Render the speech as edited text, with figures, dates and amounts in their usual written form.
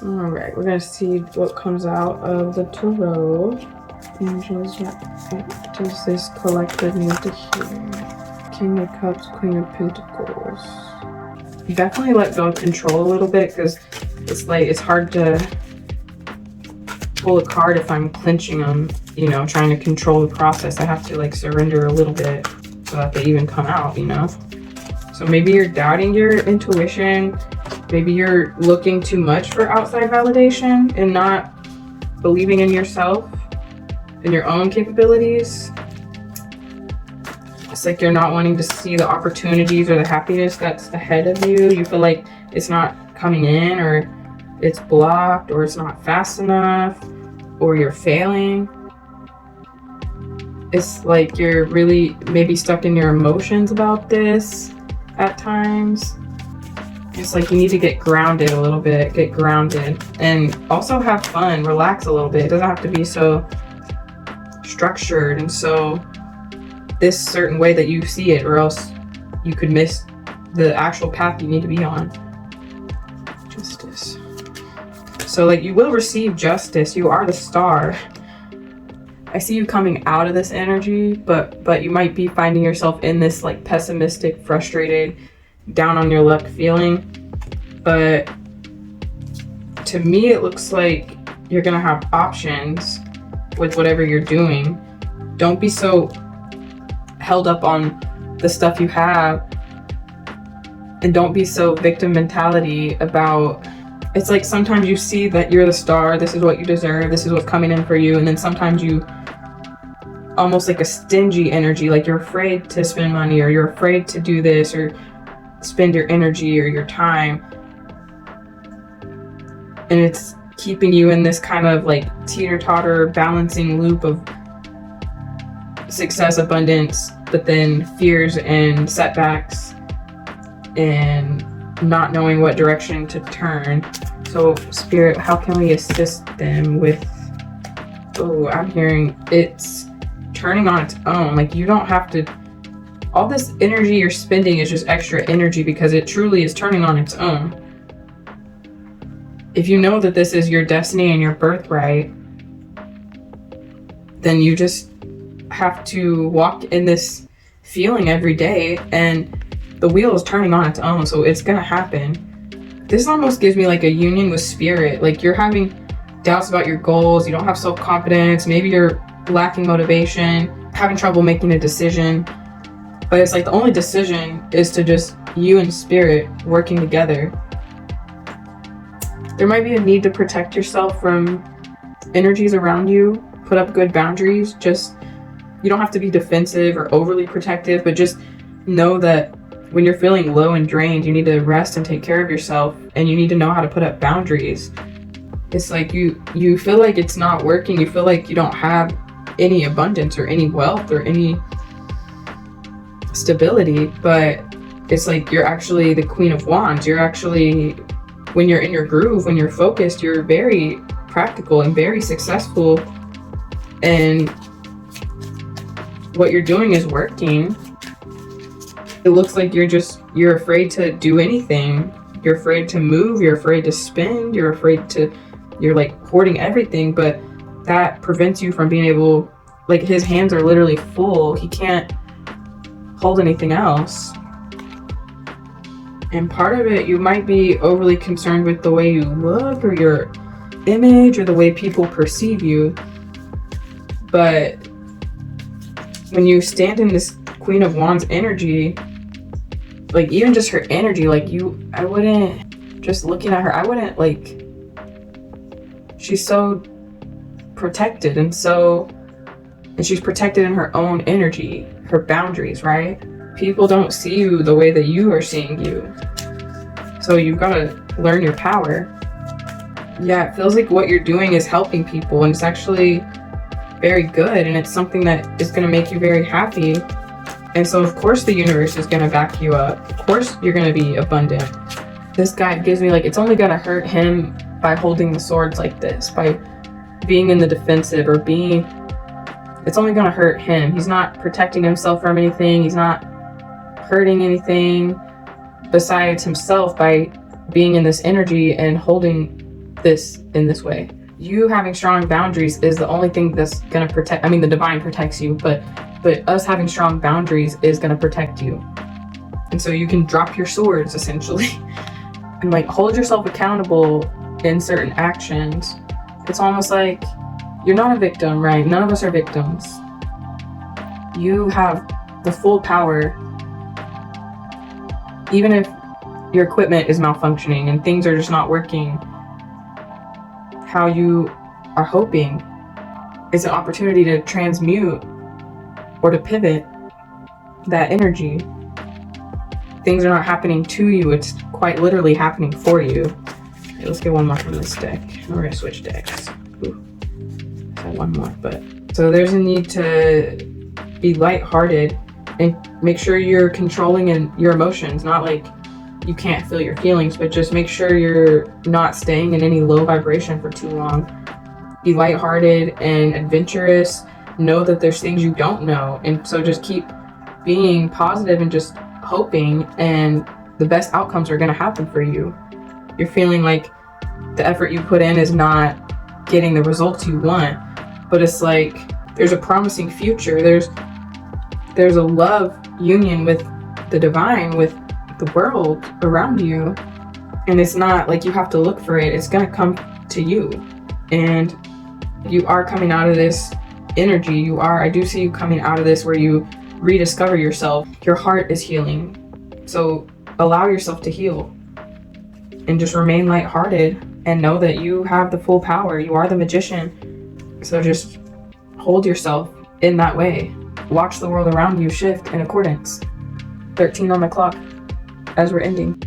All right, we're gonna see what comes out of the tarot. Angels, what does this collective need to hear? King of Cups, Queen of Pentacles. Definitely let go of control a little bit, because it's like it's hard to pull a card if I'm clenching them, you know, trying to control the process. I have to like surrender a little bit so that they even come out, you know. So maybe you're doubting your intuition. Maybe you're looking too much for outside validation and not believing in yourself and your own capabilities. It's like you're not wanting to see the opportunities or the happiness that's ahead of you. You feel like it's not coming in, or it's blocked, or it's not fast enough, or you're failing. It's like you're really maybe stuck in your emotions about this at times. It's like you need to get grounded a little bit, get grounded, and also have fun, relax a little bit. It doesn't have to be so structured and so this certain way that you see it, or else you could miss the actual path you need to be on. Justice. So like you will receive justice. You are the star. I see you coming out of this energy, but you might be finding yourself in this like pessimistic, frustrated, down on your luck feeling. But to me, it looks like you're gonna have options with whatever you're doing. Don't be so held up on the stuff you have, and don't be so victim mentality about. It's like sometimes you see that you're the star, this is what you deserve, this is what's coming in for you, and then sometimes you almost like a stingy energy, like you're afraid to spend money, or you're afraid to do this, or spend your energy or your time, and it's keeping you in this kind of like teeter-totter balancing loop of success, abundance, but then fears and setbacks and not knowing what direction to turn. So Spirit, how can we assist them with, oh, I'm hearing it's turning on its own. Like you don't have to, all this energy you're spending is just extra energy because it truly is turning on its own. If you know that this is your destiny and your birthright, then you just have to walk in this feeling every day, and the wheel is turning on its own, so it's gonna happen. This almost gives me like a union with Spirit. Like you're having doubts about your goals, you don't have self-confidence, maybe you're lacking motivation, having trouble making a decision, but it's like the only decision is to just you and Spirit working together. There might be a need to protect yourself from energies around you, put up good boundaries. Just, you don't have to be defensive or overly protective, but just know that when you're feeling low and drained, you need to rest and take care of yourself, and you need to know how to put up boundaries. It's like you feel like it's not working, you feel like you don't have any abundance or any wealth or any stability, but it's like you're actually the Queen of Wands. You're actually, when you're in your groove, when you're focused, you're very practical and very successful, and what you're doing is working. It looks like you're afraid to do anything. You're afraid to move, you're afraid to spend, you're like hoarding everything, but that prevents you from being able, like his hands are literally full. He can't hold anything else. And part of it, you might be overly concerned with the way you look or your image or the way people perceive you. But when you stand in this Queen of Wands energy, like even just her energy, like I wouldn't, just looking at her, I wouldn't like, she's so protected and she's protected in her own energy, her boundaries, right? People don't see you the way that you are seeing you. So you've got to learn your power. Yeah, it feels like what you're doing is helping people, and it's actually very good, and it's something that is going to make you very happy. And so of course the universe is going to back you up. Of course you're going to be abundant. This guy gives me like, it's only going to hurt him by holding the swords like this, by being in the defensive, or it's only going to hurt him. He's not protecting himself from anything. He's not hurting anything besides himself by being in this energy and holding this in this way. You having strong boundaries is the only thing that's going to protect, I mean, the divine protects you, but us having strong boundaries is going to protect you. And so you can drop your swords, essentially, and like hold yourself accountable in certain actions. It's almost like you're not a victim, right? None of us are victims. You have the full power, even if your equipment is malfunctioning and things are just not working how you are hoping. It's an opportunity to transmute or to pivot that energy. Things are not happening to you, it's quite literally happening for you. Okay, let's get one more from this deck. We're gonna switch decks. Ooh. I have one more, but so there's a need to be lighthearted and make sure you're controlling your emotions, not like you can't feel your feelings, but just make sure you're not staying in any low vibration for too long. Be lighthearted and adventurous. Know that there's things you don't know, and so just keep being positive and just hoping, and the best outcomes are going to happen for you. You're feeling like the effort you put in is not getting the results you want, but it's like there's a promising future. There's a love union with the divine, with the world around you, and it's not like you have to look for it. It's going to come to you, and you are coming out of this energy. I do see you coming out of this where you rediscover yourself. Your heart is healing, so allow yourself to heal and just remain lighthearted and know that you have the full power. You are the magician, so just hold yourself in that way. Watch the world around you shift in accordance. 13 on my clock as we're ending.